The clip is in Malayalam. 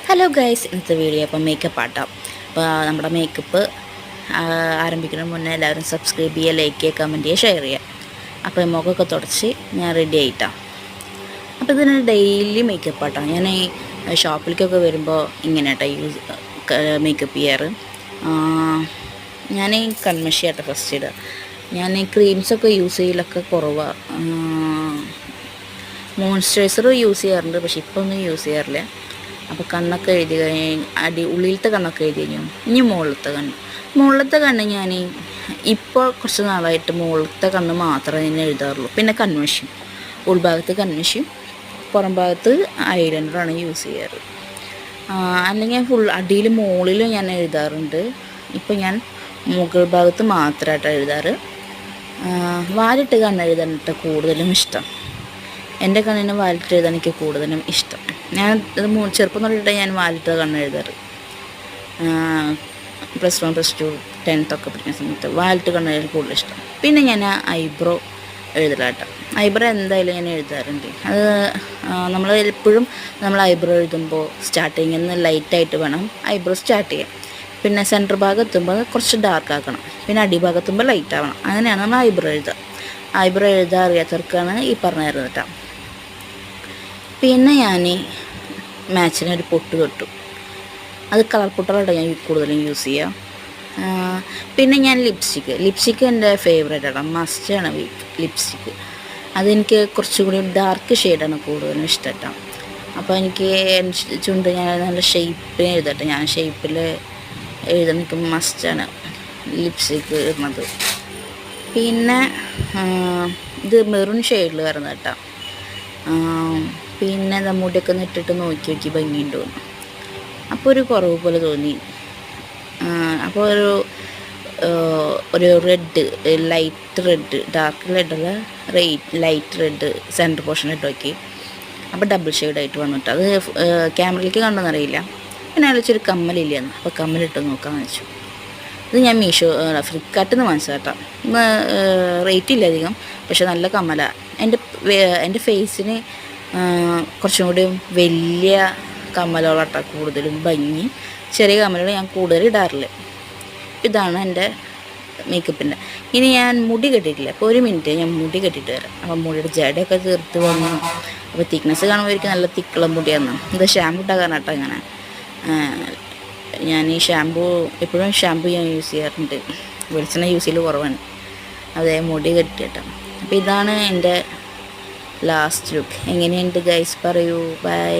ഹലോ ഗൈസ്, ഇന്നത്തെ വീഡിയോ അപ്പം മേക്കപ്പ് ആട്ടാം. അപ്പോൾ നമ്മുടെ മേക്കപ്പ് ആരംഭിക്കുന്നതിന് മുന്നേ എല്ലാവരും സബ്സ്ക്രൈബ് ചെയ്യുക, ലൈക്ക് ചെയ്യുക, കമൻറ്റ് ചെയ്യുക, ഷെയർ ചെയ്യുക. അപ്പോൾ മുഖമൊക്കെ തുടച്ച് ഞാൻ റെഡി ആയിട്ടാണ്. അപ്പോൾ ഇതിന് ഡെയിലി മേക്കപ്പ് ആട്ടാം. ഞാൻ ഈ ഷോപ്പിലേക്കൊക്കെ വരുമ്പോൾ ഇങ്ങനെ മേക്കപ്പ് ചെയ്യാറ്. ഞാൻ ഈ കൺമഷിയാട്ടോ ഫസ്റ്റ് ഇടുക. ഞാൻ ഈ ക്രീംസൊക്കെ യൂസ് ചെയ്യലൊക്കെ കുറവാണ്. മോയ്സ്ചറൈസർ യൂസ് ചെയ്യാറുണ്ട്, പക്ഷെ ഇപ്പോൾ ഒന്നും യൂസ് ചെയ്യാറില്ല. അപ്പോൾ കണ്ണൊക്കെ എഴുതി കഴിഞ്ഞ് ഉള്ളിലത്തെ കണ്ണൊക്കെ എഴുതി കഴിഞ്ഞു. ഇനി മുകളിലത്തെ കണ്ണ് ഞാൻ ഇപ്പോൾ കുറച്ച് നാളായിട്ട് മുകളിലത്തെ കണ്ണ് മാത്രമേ ഞാൻ എഴുതാറുള്ളൂ. പിന്നെ കൺമഷിയും, ഉൾഭാഗത്ത് കൺമഷിയും പുറം ഭാഗത്ത് ഐലൈനറാണ് യൂസ് ചെയ്യാറ്. അല്ലെങ്കിൽ ഫുൾ അടിയിൽ മുകളിലും ഞാൻ എഴുതാറുണ്ട്. ഇപ്പോൾ ഞാൻ മുകൾ ഭാഗത്ത് മാത്രമായിട്ടാണ് എഴുതാറ്. വാലിട്ട് കണ്ണെഴുതാനിട്ട് കൂടുതലും ഇഷ്ടം. എൻ്റെ കണ്ണിന് വാലിട്ട് എഴുതാൻ എനിക്ക് കൂടുതലും ഇഷ്ടം. ഞാൻ ചെറുപ്പം തൊട്ടിട്ട് ഞാൻ വാലിട്ട് കണ്ണെഴുതാറ്. +1 +2 10th ഒക്കെ പഠിക്കുന്ന സമയത്ത് വാലിട്ട് കണ്ണെഴുതാൻ കൂടുതൽ ഇഷ്ടം. പിന്നെ ഞാൻ ഐബ്രോ എഴുതലാട്ടോ. ഐബ്രോ എന്തായാലും ഞാൻ എഴുതാറുണ്ട്. അത് നമ്മൾ എപ്പോഴും ഐബ്രോ എഴുതുമ്പോൾ സ്റ്റാർട്ടിങ്ങിൽ നിന്ന് ലൈറ്റായിട്ട് വേണം ഐബ്രോ സ്റ്റാർട്ട് ചെയ്യാൻ. പിന്നെ സെൻറ്റർ ഭാഗം എത്തുമ്പോൾ കുറച്ച് ഡാർക്ക് ആക്കണം. പിന്നെ അടിഭാഗത്തുമ്പോൾ ലൈറ്റ് ആവണം. അങ്ങനെയാണ് നമ്മൾ ഐബ്രോ എഴുതുക. ഐബ്രോ എഴുതാൻ അറിയാത്തവർക്കാണ് ഈ പറഞ്ഞു തരുന്നത് കേട്ടോ. പിന്നെ ഞാൻ മാച്ചിനൊരു പൊട്ട് തൊട്ടു. അത് കളർ പൊട്ടുകളാണ് ഞാൻ കൂടുതലും യൂസ് ചെയ്യുക. പിന്നെ ഞാൻ ലിപ്സ്റ്റിക്ക് എൻ്റെ ഫേവറേറ്റാണ്, മസ്റ്റാണ് ലിപ്സ്റ്റിക്ക്. അതെനിക്ക് കുറച്ചുകൂടി ഡാർക്ക് ഷെയ്ഡാണ് കൂടുതലും ഇഷ്ടം കേട്ടോ. അപ്പോൾ എനിക്ക് ചുണ്ട് ഞാൻ നല്ല ഷേപ്പിന് എഴുതട്ടെ. ഞാൻ ഷേപ്പിൽ എഴുതാൻ നിൽക്കുമ്പോൾ മസ്റ്റാണ് ലിപ്സ്റ്റിക്ക് ഇടുന്നത്. പിന്നെ ഇത് മെറൂൺ ഷെയ്ഡിൽ വരുന്നത് കേട്ടോ. പിന്നെ മുടിയൊക്കെ ഇട്ടിട്ട് നോക്കി ഭംഗിയുണ്ടോ. അപ്പോൾ ഒരു കുറവ് പോലെ തോന്നി. അപ്പോൾ ഒരു റെഡ്, ലൈറ്റ് റെഡ്, ഡാർക്ക് റെഡല്ല, ലൈറ്റ് റെഡ് സെൻറ്റർ പോർഷൻ ഇട്ട് നോക്കി. അപ്പോൾ ഡബിൾ ഷെയ്ഡായിട്ട് വന്നിട്ട് അത് ക്യാമറയിലേക്ക് കണ്ടെന്നറിയില്ല. പിന്നെ അയച്ചൊരു കമ്മലില്ലെന്ന്, അപ്പോൾ കമ്മലിട്ട് നോക്കാമെന്ന് വെച്ചു. ഇത് ഞാൻ ഫ്ലിപ്കാർട്ടിൽ നിന്ന് വാങ്ങിച്ചത് കേട്ടോ. റേറ്റ് ഇല്ല അധികം, പക്ഷെ നല്ല കമ്മലാണ്. എൻ്റെ ഫേസിന് കുറച്ചും കൂടി വലിയ കമ്മലുകളാട്ടോ കൂടുതലും ഭംഗി. ചെറിയ കമ്മലുകൾ ഞാൻ കൂടുതൽ ഇടാറില്ല. ഇതാണ് എൻ്റെ മേക്കപ്പിൻ്റെ. ഇനി ഞാൻ മുടി കെട്ടിയിട്ടില്ല. അപ്പോൾ 1 മിനിറ്റ് ഞാൻ മുടി കെട്ടിയിട്ട് വരാം. അപ്പോൾ മുടിയുടെ ജടയൊക്കെ തീർത്ത് വന്നു. അപ്പോൾ തിക്നെസ് കാണുമ്പോൾ എനിക്ക് നല്ല തിക്കുള്ള മുടിയാണ്. ഇത് ഷാമ്പു ഇട്ടാൽ കാരണം കേട്ടോ. ഇങ്ങനെ ഞാൻ ഈ എപ്പോഴും ഷാമ്പു ഞാൻ യൂസ് ചെയ്യാറുണ്ട്. വെളിച്ചെണ്ണ യൂസ് ചെയ്യൽ കുറവാണ്. അതേ മുടി കെട്ടിയിട്ടോ. അപ്പോൾ ഇതാണ് എൻ്റെ ലാസ്റ്റ് ലുക്ക്. എങ്ങനെയുണ്ട് ഗൈസ്, പറയൂ. ബൈ.